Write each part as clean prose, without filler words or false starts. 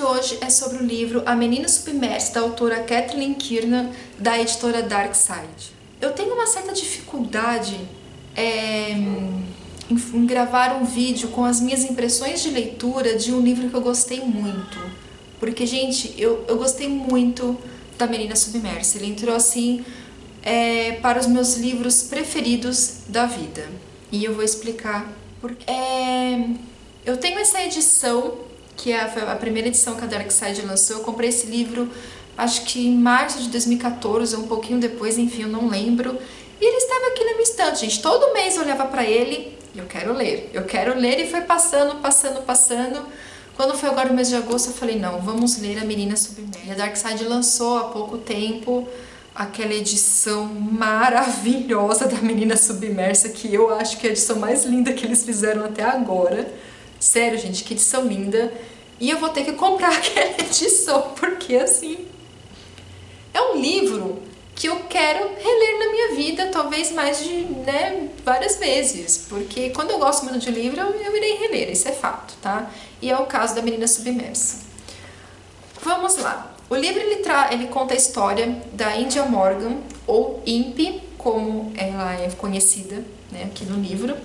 de hoje é sobre o livro A Menina Submersa, da autora Kathleen Kiernan, da editora Dark Side. Eu tenho uma certa dificuldade em gravar um vídeo com as minhas impressões de leitura de um livro que eu gostei muito. Porque, gente, eu gostei muito da Menina Submersa. Ele entrou assim para os meus livros preferidos da vida. E eu vou explicar por quê. Eu tenho essa edição, que é a primeira edição que a Dark Side lançou. Eu comprei esse livro, acho que em março de 2014, ou um pouquinho depois, enfim, eu não lembro. E ele estava aqui na minha estante, gente. Todo mês eu olhava para ele e eu quero ler, e foi passando. Quando foi agora o mês de agosto, eu falei, não, vamos ler A Menina Submersa. E a Dark Side lançou há pouco tempo aquela edição maravilhosa da Menina Submersa, que eu acho que é a edição mais linda que eles fizeram até agora. Sério, gente, que edição linda. E eu vou ter que comprar aquela edição, porque assim, é um livro que eu quero reler na minha vida, talvez mais de, várias vezes, porque quando eu gosto muito de livro, eu irei reler, isso é fato, tá? E é o caso da Menina Submersa. Vamos lá. O livro ele conta a história da India Morgan, ou Impi, como ela é conhecida, aqui no livro.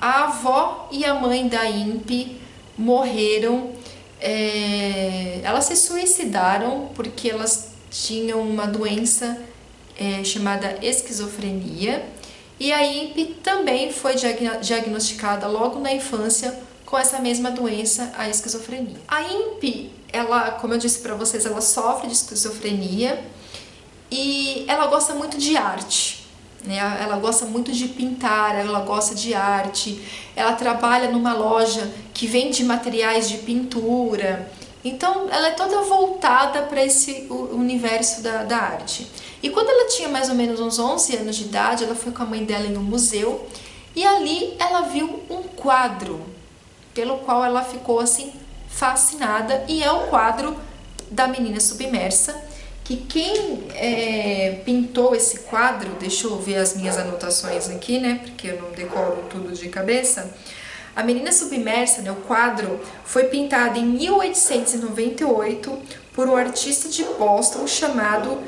A avó e a mãe da Impi morreram, elas se suicidaram porque elas tinham uma doença chamada esquizofrenia, e a Impi também foi diagnosticada logo na infância com essa mesma doença, a esquizofrenia. A Impi, ela, como eu disse para vocês, ela sofre de esquizofrenia e ela gosta muito de arte. Ela gosta muito de pintar, ela gosta de arte, ela trabalha numa loja que vende materiais de pintura, então ela é toda voltada para esse universo da arte. E quando ela tinha mais ou menos uns 11 anos de idade, ela foi com a mãe dela em um museu e ali ela viu um quadro pelo qual ela ficou assim fascinada, e é o quadro da Menina Submersa, que quem pintou esse quadro, deixa eu ver as minhas anotações aqui, porque eu não decoro tudo de cabeça. A Menina Submersa, o quadro, foi pintado em 1898 por um artista de Boston chamado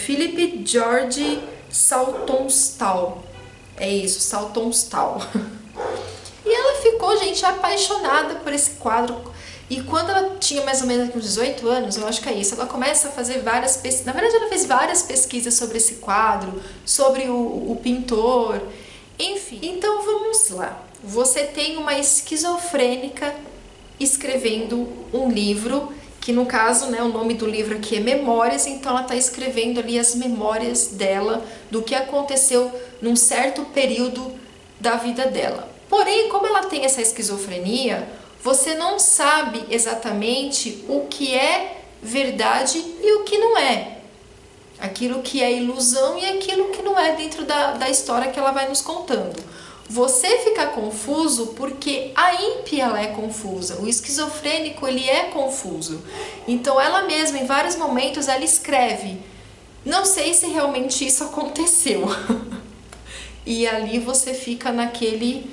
Philip George Saltonstall. É isso, Saltonstall. E ela ficou, gente, apaixonada por esse quadro. E quando ela tinha mais ou menos uns 18 anos, eu acho que é isso, ela começa a fazer várias pesquisas. Na verdade, ela fez várias pesquisas sobre esse quadro, sobre o pintor, enfim. Então, vamos lá. Você tem uma esquizofrênica escrevendo um livro, que no caso, o nome do livro aqui é Memórias, então ela está escrevendo ali as memórias dela, do que aconteceu num certo período da vida dela. Porém, como ela tem essa esquizofrenia, você não sabe exatamente o que é verdade e o que não é. Aquilo que é ilusão e aquilo que não é dentro da história que ela vai nos contando. Você fica confuso porque a Impi, ela é confusa. O esquizofrênico, ele é confuso. Então ela mesma, em vários momentos, ela escreve: não sei se realmente isso aconteceu. E ali você fica naquele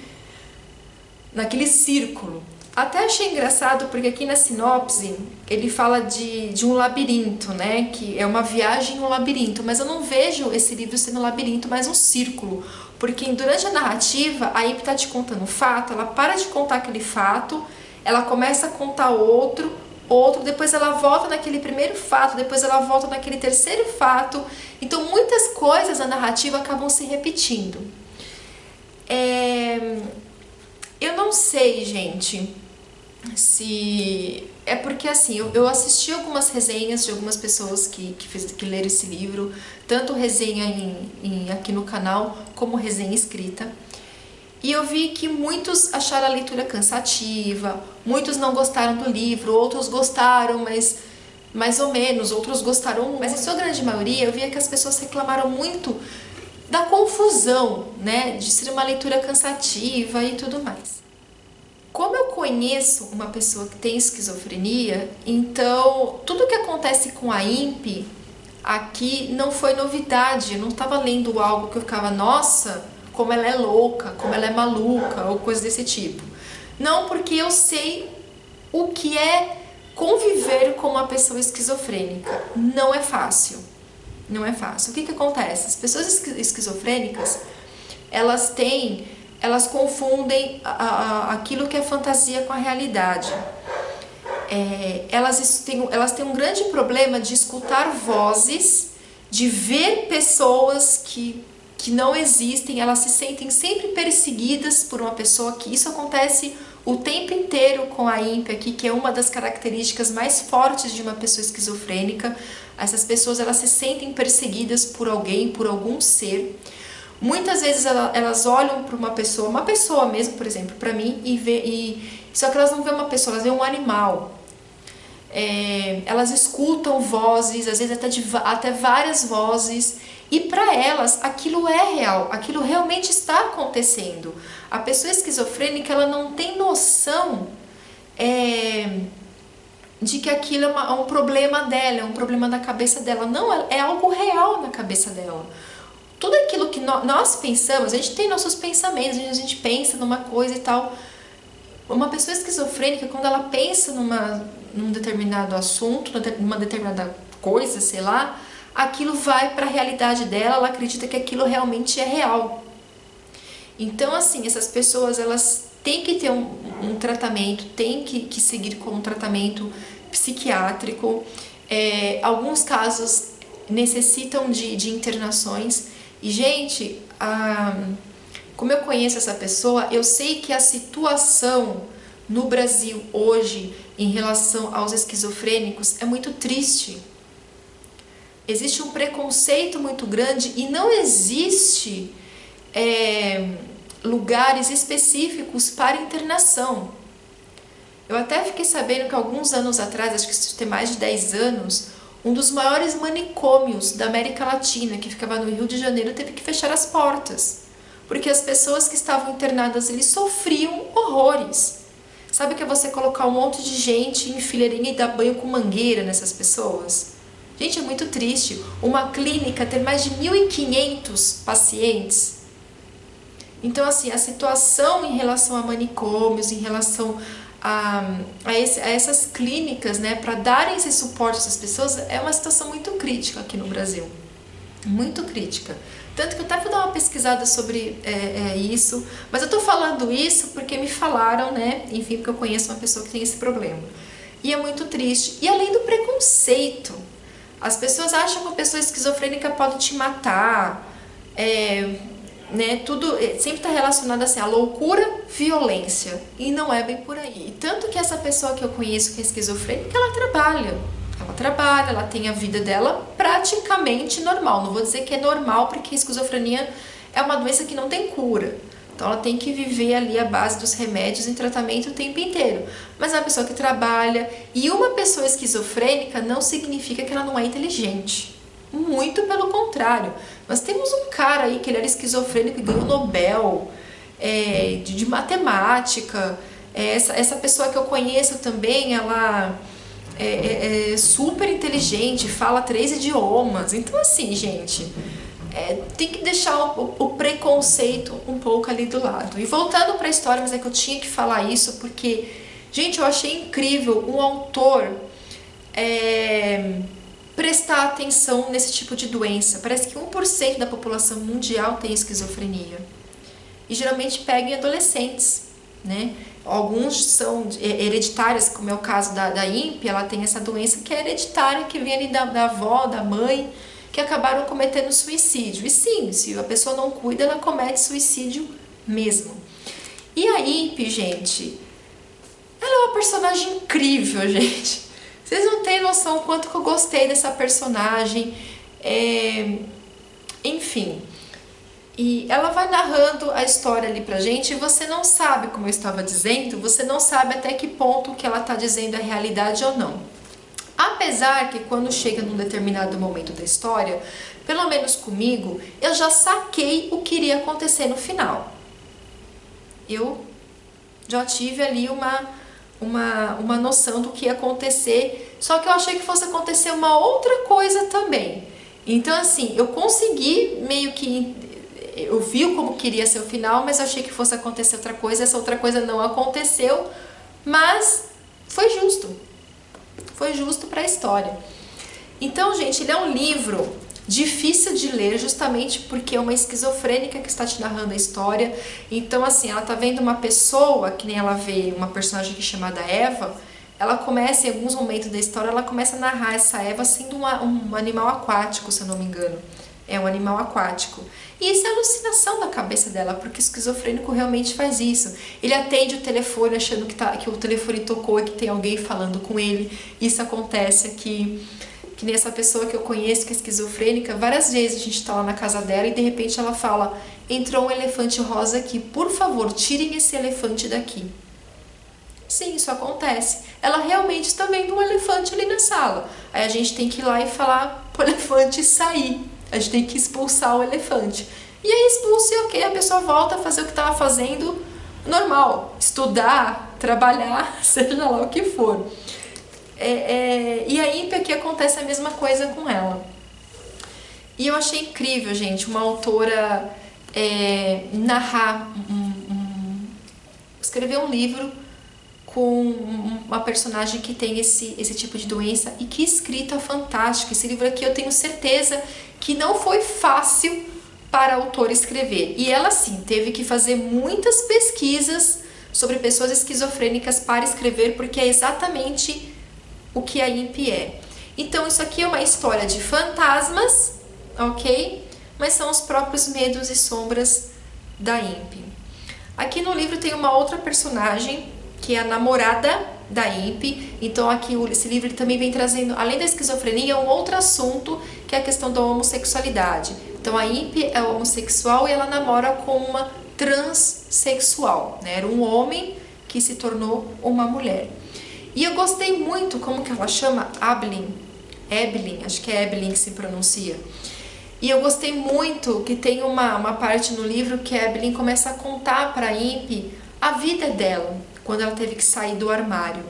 círculo. Até achei engraçado porque aqui na sinopse ele fala de um labirinto, que é uma viagem no labirinto, mas eu não vejo esse livro sendo um labirinto, mas um círculo, porque durante a narrativa a Impi está te contando um fato, ela para de contar aquele fato, ela começa a contar outro, depois ela volta naquele primeiro fato, depois ela volta naquele terceiro fato, então muitas coisas na narrativa acabam se repetindo. Eu não sei, gente, se... É porque assim, eu assisti algumas resenhas de algumas pessoas que leram esse livro, tanto resenha aqui no canal, como resenha escrita. E eu vi que muitos acharam a leitura cansativa, muitos não gostaram do livro, outros gostaram, mas mais ou menos, outros gostaram, mas em sua grande maioria eu via que as pessoas reclamaram muito da confusão, de ser uma leitura cansativa e tudo mais. Como eu conheço uma pessoa que tem esquizofrenia, então tudo que acontece com a Impi aqui não foi novidade. Eu não estava lendo algo que eu ficava, nossa, como ela é louca, como ela é maluca, ou coisa desse tipo. Não, porque eu sei o que é conviver com uma pessoa esquizofrênica. Não é fácil. Não é fácil. O que acontece? As pessoas esquizofrênicas, elas confundem aquilo que é fantasia com a realidade. Elas têm um grande problema de escutar vozes, de ver pessoas que não existem. Elas se sentem sempre perseguidas por uma pessoa, que isso acontece o tempo inteiro com a ímpia aqui, que é uma das características mais fortes de uma pessoa esquizofrênica. Essas pessoas, elas se sentem perseguidas por alguém, por algum ser. Muitas vezes elas olham para uma pessoa mesmo, por exemplo, para mim, só que elas não veem uma pessoa, elas veem um animal. Elas escutam vozes, às vezes até várias vozes, e para elas aquilo é real, aquilo realmente está acontecendo. A pessoa esquizofrênica, ela não tem noção de que aquilo é um problema dela, é um problema da cabeça dela. Não, é algo real na cabeça dela. Tudo aquilo que nós pensamos, a gente tem nossos pensamentos, a gente pensa numa coisa e tal. Uma pessoa esquizofrênica, quando ela pensa num determinado assunto, numa determinada coisa, sei lá, aquilo vai para a realidade dela, ela acredita que aquilo realmente é real. Então, assim, essas pessoas, elas têm que ter um tratamento, têm que seguir com um tratamento psiquiátrico. Alguns casos necessitam de internações. E, gente, como eu conheço essa pessoa, eu sei que a situação no Brasil hoje em relação aos esquizofrênicos é muito triste. Existe um preconceito muito grande e não existe lugares específicos para internação. Eu até fiquei sabendo que alguns anos atrás, acho que isso tem mais de 10 anos, um dos maiores manicômios da América Latina, que ficava no Rio de Janeiro, teve que fechar as portas, porque as pessoas que estavam internadas ali sofriam horrores. Sabe o que é você colocar um monte de gente em fileirinha e dar banho com mangueira nessas pessoas? Gente, é muito triste. Uma clínica ter mais de 1.500 pacientes. Então, assim, a situação em relação a manicômios, em relação a essas clínicas, né, para darem esse suporte a essas pessoas, é uma situação muito crítica aqui no Brasil. Muito crítica. Tanto que eu até fui dar uma pesquisada sobre isso, mas eu tô falando isso porque me falaram, né, enfim, porque eu conheço uma pessoa que tem esse problema. E é muito triste. E além do preconceito, as pessoas acham que uma pessoa esquizofrênica pode te matar, né, tudo sempre está relacionado assim, a loucura, violência, e não é bem por aí. Tanto que essa pessoa que eu conheço que é esquizofrênica, ela tem a vida dela praticamente normal. Não vou dizer que é normal, porque a esquizofrenia é uma doença que não tem cura. Então ela tem que viver ali à base dos remédios em tratamento o tempo inteiro. Mas é uma pessoa que trabalha, e uma pessoa esquizofrênica não significa que ela não é inteligente. Muito pelo contrário. Nós temos um cara aí que ele era esquizofrênico e ganhou o Nobel de matemática. Essa pessoa que eu conheço também, ela é super inteligente, fala 3 idiomas. Então, assim, gente, tem que deixar o preconceito um pouco ali do lado. E voltando para a história, mas é que eu tinha que falar isso porque, gente, eu achei incrível um autor prestar atenção nesse tipo de doença. Parece que 1% da população mundial tem esquizofrenia. E geralmente pega em adolescentes, né? Alguns são hereditárias, como é o caso da ímpia, ela tem essa doença que é hereditária, que vem ali da avó, da mãe, que acabaram cometendo suicídio. E sim, se a pessoa não cuida, ela comete suicídio mesmo. E a ímpia, gente, ela é uma personagem incrível, gente. Vocês não têm noção o quanto que eu gostei dessa personagem. Enfim. E ela vai narrando a história ali pra gente, e você não sabe, como eu estava dizendo, você não sabe até que ponto o que ela tá dizendo é realidade ou não. Apesar que quando chega num determinado momento da história, pelo menos comigo, eu já saquei o que iria acontecer no final. Eu já tive ali uma noção do que ia acontecer, só que eu achei que fosse acontecer uma outra coisa também. Então, assim, eu consegui meio que eu vi como queria ser o final, mas eu achei que fosse acontecer outra coisa, essa outra coisa não aconteceu, mas foi justo para a história. Então, gente, ele é um livro difícil de ler, justamente porque é uma esquizofrênica que está te narrando a história. Então, assim, ela tá vendo uma pessoa, que nem ela vê uma personagem aqui chamada Eva, ela começa, em alguns momentos da história, ela começa a narrar essa Eva sendo um animal aquático, se eu não me engano. É um animal aquático. E isso é alucinação da cabeça dela, porque o esquizofrênico realmente faz isso. Ele atende o telefone achando que o telefone tocou e que tem alguém falando com ele. Isso acontece aqui. Que nem essa pessoa que eu conheço, que é esquizofrênica, várias vezes a gente tá lá na casa dela e de repente ela fala: entrou um elefante rosa aqui, por favor, tirem esse elefante daqui. Sim, isso acontece. Ela realmente está vendo um elefante ali na sala. Aí a gente tem que ir lá e falar pro elefante sair. A gente tem que expulsar o elefante. E aí expulsa e ok, a pessoa volta a fazer o que estava fazendo normal. Estudar, trabalhar, seja lá o que for. E aí aqui acontece a mesma coisa com ela. E eu achei incrível, gente, uma autora narrar, escrever um livro com uma personagem que tem esse tipo de doença, e que escrita fantástica. Esse livro aqui eu tenho certeza que não foi fácil para a autora escrever. E ela, sim, teve que fazer muitas pesquisas sobre pessoas esquizofrênicas para escrever, porque é exatamente o que a INPE é. Então isso aqui é uma história de fantasmas, ok? Mas são os próprios medos e sombras da INPE. Aqui no livro tem uma outra personagem, que é a namorada da INPE. Então aqui esse livro ele também vem trazendo, além da esquizofrenia, um outro assunto, que é a questão da homossexualidade. Então a INPE é homossexual e ela namora com uma transexual, né? Era um homem que se tornou uma mulher. E eu gostei muito, como que ela chama? Evelyn, acho que é Evelyn que se pronuncia. E eu gostei muito que tem uma parte no livro que a Evelyn começa a contar para a INPE a vida dela, quando ela teve que sair do armário.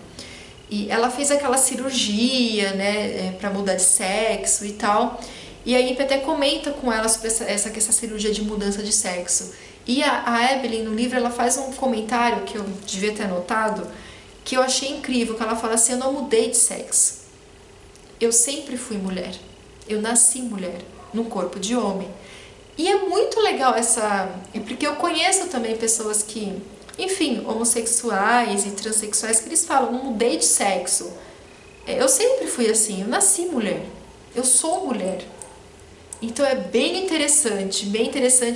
E ela fez aquela cirurgia, né, para mudar de sexo e tal. E a INPE até comenta com ela sobre essa cirurgia de mudança de sexo. E a Evelyn, no livro, ela faz um comentário que eu devia ter anotado, que eu achei incrível, que ela fala assim: eu não mudei de sexo. Eu sempre fui mulher. Eu nasci mulher, num corpo de homem. E é muito legal porque eu conheço também pessoas que, enfim, homossexuais e transexuais, que eles falam: não mudei de sexo. Eu sempre fui assim, eu nasci mulher. Eu sou mulher. Então é bem interessante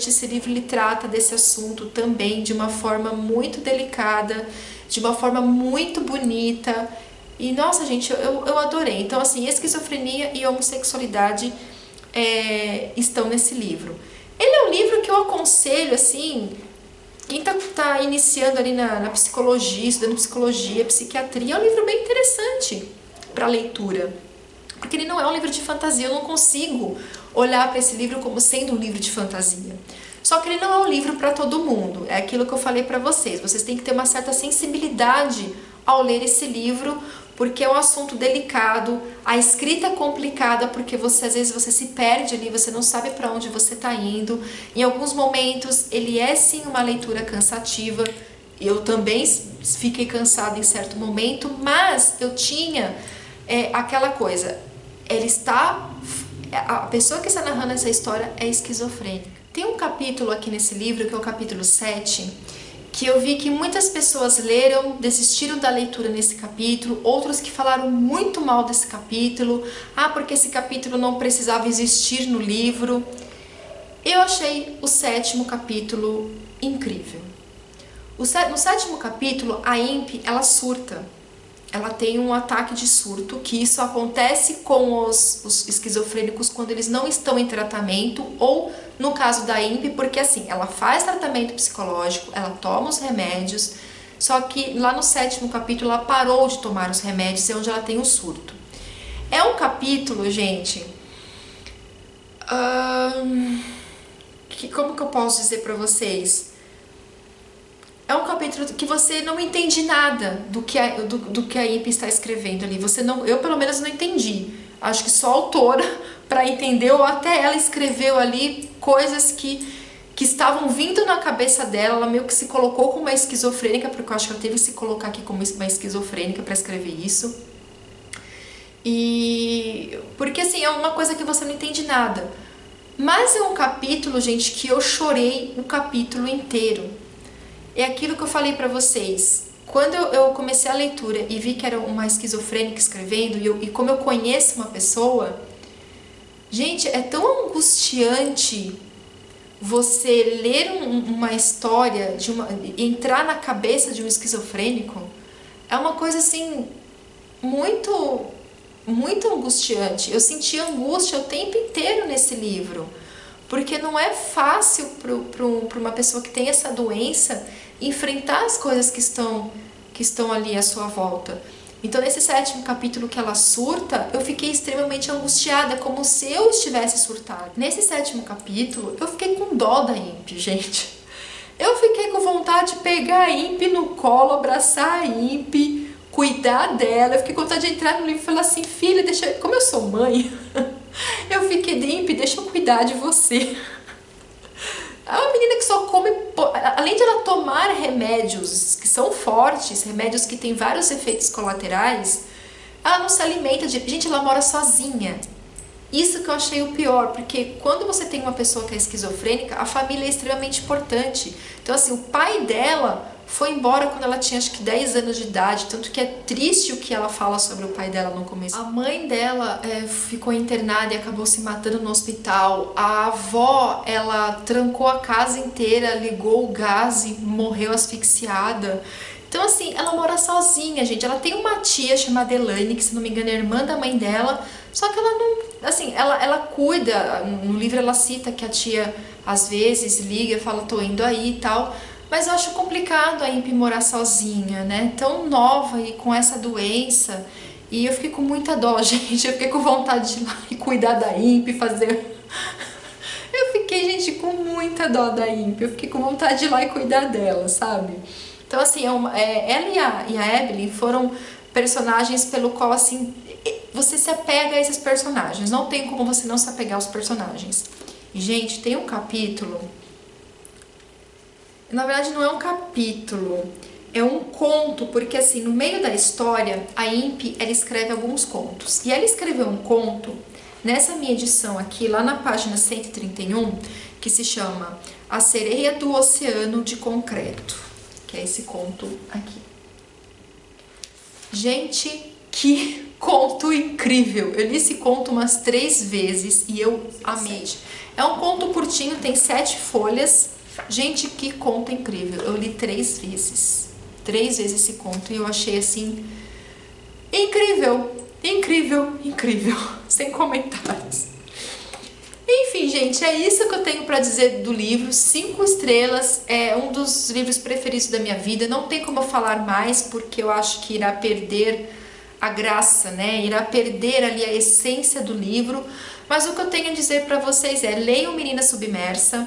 esse livro. Ele trata desse assunto também de uma forma muito delicada, de uma forma muito bonita. E nossa, gente, eu adorei. Então, assim, esquizofrenia e homossexualidade estão nesse livro. Ele é um livro que eu aconselho, assim, quem tá iniciando ali na psicologia, estudando psicologia, psiquiatria. É um livro bem interessante para leitura, porque ele não é um livro de fantasia. Eu não consigo olhar para esse livro como sendo um livro de fantasia. Só que ele não é um livro para todo mundo. É aquilo que eu falei para vocês. Vocês têm que ter uma certa sensibilidade ao ler esse livro, porque é um assunto delicado, a escrita é complicada, porque às vezes você se perde ali, você não sabe para onde você está indo. Em alguns momentos ele é sim uma leitura cansativa. Eu também fiquei cansada em certo momento, mas eu tinha aquela coisa, a pessoa que está narrando essa história é esquizofrênica. Tem um capítulo aqui nesse livro, que é o capítulo 7, que eu vi que muitas pessoas leram, desistiram da leitura nesse capítulo, outros que falaram muito mal desse capítulo, porque esse capítulo não precisava existir no livro. Eu achei o 7º capítulo incrível. No 7º capítulo, a INPE, ela surta. Ela tem um ataque de surto, que isso acontece com os esquizofrênicos quando eles não estão em tratamento, ou no caso da INPE, porque assim, ela faz tratamento psicológico, ela toma os remédios, só que lá no 7º capítulo ela parou de tomar os remédios, é onde ela tem o surto. É um capítulo, gente, como que eu posso dizer pra vocês? É um capítulo que você não entende nada do que a INPE está escrevendo ali. Eu pelo menos não entendi. Acho que só a autora para entender, ou até ela escreveu ali coisas que que estavam vindo na cabeça dela. Ela meio que se colocou como uma esquizofrênica, porque eu acho que ela teve que se colocar aqui como uma esquizofrênica para escrever isso. E porque assim, é uma coisa que você não entende nada. Mas é um capítulo, gente, que eu chorei o capítulo inteiro. É aquilo que eu falei pra vocês. Quando eu comecei a leitura e vi que era uma esquizofrênica escrevendo, e como eu conheço uma pessoa, gente, é tão angustiante você ler uma história, entrar na cabeça de um esquizofrênico. É uma coisa assim, muito, muito angustiante. Eu senti angústia o tempo inteiro nesse livro, porque não é fácil para uma pessoa que tem essa doença enfrentar as coisas que estão ali à sua volta. Então, nesse 7º capítulo que ela surta, eu fiquei extremamente angustiada, como se eu estivesse surtada. Nesse 7º capítulo, eu fiquei com dó da Imp, gente. Eu fiquei com vontade de pegar a Imp no colo, abraçar a Imp, cuidar dela. Eu fiquei com vontade de entrar no livro e falar assim, filha, como eu sou mãe, eu fiquei, Imp, deixa eu cuidar de você. É uma menina que só come, além de ela tomar remédios que são fortes, remédios que têm vários efeitos colaterais, ela não se alimenta de... Gente, ela mora sozinha. Isso que eu achei o pior, porque quando você tem uma pessoa que é esquizofrênica, a família é extremamente importante. Então assim, o pai dela foi embora quando ela tinha acho que 10 anos de idade, tanto que é triste o que ela fala sobre o pai dela no começo. A mãe dela ficou internada e acabou se matando no hospital. A avó, ela trancou a casa inteira, ligou o gás e morreu asfixiada. Então assim, ela mora sozinha, gente. Ela tem uma tia chamada Elaine, que se não me engano é irmã da mãe dela, só que ela não... Assim, ela cuida, no livro ela cita que a tia às vezes liga e fala, tô indo aí e tal... Mas eu acho complicado a Imp morar sozinha, né? Tão nova e com essa doença. E eu fiquei com muita dó, gente. Eu fiquei com vontade de ir lá e cuidar da Imp, fazer... Eu fiquei, gente, com muita dó da Imp. Eu fiquei com vontade de ir lá e cuidar dela, sabe? Então, assim, ela e a Evelyn foram personagens pelo qual, assim, você se apega a esses personagens. Não tem como você não se apegar aos personagens. E, gente, tem um capítulo... Na verdade não é um capítulo, é um conto, porque assim, no meio da história, a Imp, ela escreve alguns contos. E ela escreveu um conto, nessa minha edição aqui, lá na página 131, que se chama A Sereia do Oceano de Concreto, que é esse conto aqui. Gente, que conto incrível! Eu li esse conto umas 3 vezes e eu amei. É um conto curtinho, tem 7 folhas. Gente, que conto incrível. Eu li 3 vezes. 3 vezes esse conto e eu achei assim... incrível, incrível, incrível. Sem comentários. Enfim, gente, é isso que eu tenho pra dizer do livro. 5 estrelas, é um dos livros preferidos da minha vida. Não tem como eu falar mais, porque eu acho que irá perder a graça, né? Irá perder ali a essência do livro. Mas o que eu tenho a dizer pra vocês é: leiam Menina Submersa.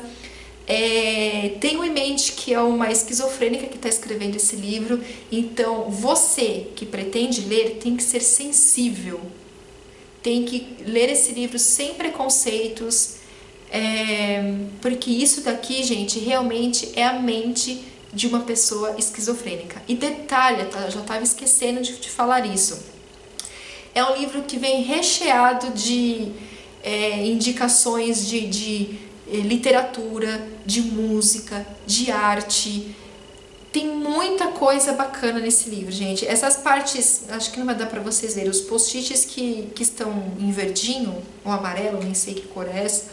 Tenho em mente que é uma esquizofrênica que está escrevendo esse livro, então você que pretende ler tem que ser sensível, tem que ler esse livro sem preconceitos, porque isso daqui, gente, realmente é a mente de uma pessoa esquizofrênica. E detalhe, eu já estava esquecendo de falar isso, é um livro que vem recheado de indicações de literatura, de música, de arte. Tem muita coisa bacana nesse livro, gente. Essas partes, acho que não vai dar pra vocês verem, os post-its que estão em verdinho, ou amarelo, nem sei que cor é essa,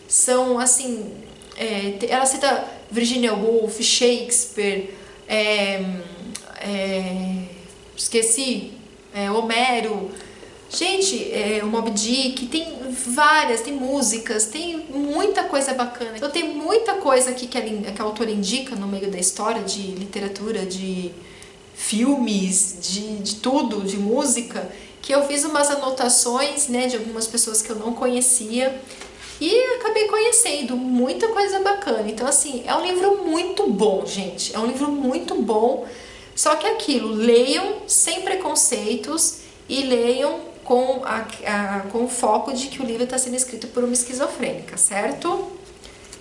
são assim, ela cita Virginia Woolf, Shakespeare, esqueci, Homero. Gente, o Moby Dick, tem várias, tem músicas, tem muita coisa bacana. Então tem muita coisa aqui que a autora indica no meio da história, de literatura, de filmes, de tudo, de música, que eu fiz umas anotações, né, de algumas pessoas que eu não conhecia e acabei conhecendo muita coisa bacana. Então assim, é um livro muito bom, gente, é um livro muito bom, só que aquilo, leiam sem preconceitos e leiam com o foco de que o livro está sendo escrito por uma esquizofrênica, certo?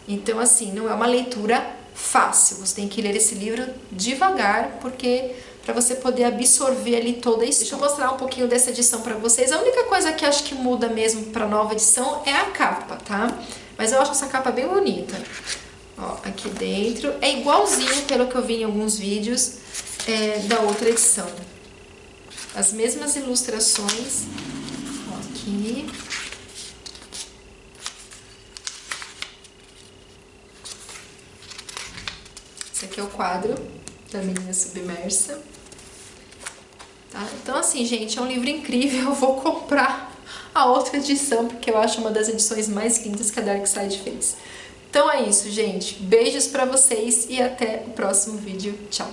Então, assim, não é uma leitura fácil. Você tem que ler esse livro devagar, porque para você poder absorver ali toda a história. Deixa eu mostrar um pouquinho dessa edição para vocês. A única coisa que acho que muda mesmo para nova edição é a capa, tá? Mas eu acho essa capa bem bonita. Ó, aqui dentro é igualzinho, pelo que eu vi em alguns vídeos, da outra edição. As mesmas ilustrações. Ó, aqui. Esse aqui é o quadro da Menina Submersa. Tá? Então, assim, gente, é um livro incrível. Eu vou comprar a outra edição, porque eu acho uma das edições mais lindas que a Darkside fez. Então é isso, gente. Beijos pra vocês e até o próximo vídeo. Tchau!